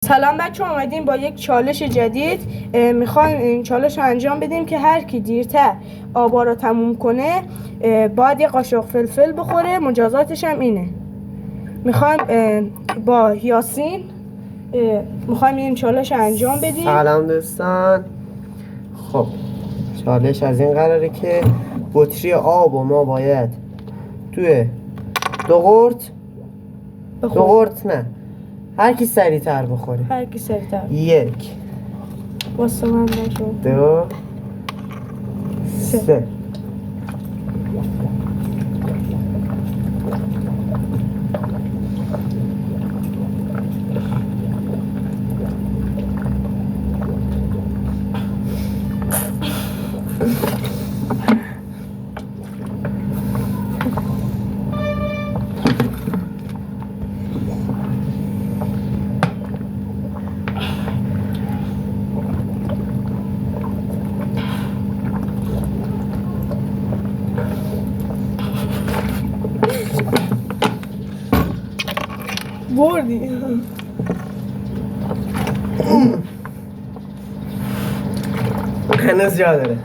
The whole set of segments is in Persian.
سلام بچه اومدیم با یک چالش جدید. میخوایم این چالش رو انجام بدیم که هر کی دیرتر آبا رو تموم کنه باید یک قاشق فلفل بخوره. مجازاتش هم اینه. میخوایم با یاسین میخوایم این چالش رو انجام بدیم. سلام دوستان. خب چالش از این قراره که بطری آب و ما باید توی دو قورت نه، هر کی سریع‌تر بخوره. هر کی سریع‌تر. یک، واسه من نشو. دو، سه. بردی. هنوز جا داره.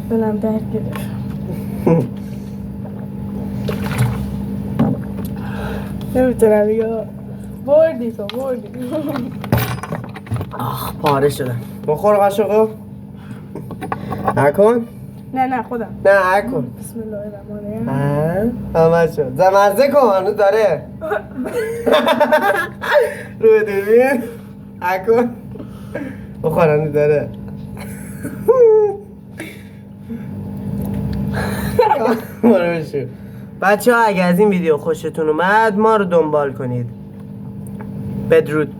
دلم درد گرفت. نمیتونم یا بردی تو بردی. آخ پاره شدم. بخور قاشقو. نکن. نه خودم. نه نکن. بسم الله الرحمن الرحیم. همه شد. زمزه کن هنوز داره. روی دوربین نکن. بخور هنوز داره. بچه ها اگه از این ویدیو خوشتون اومد ما رو دنبال کنید. بدرود.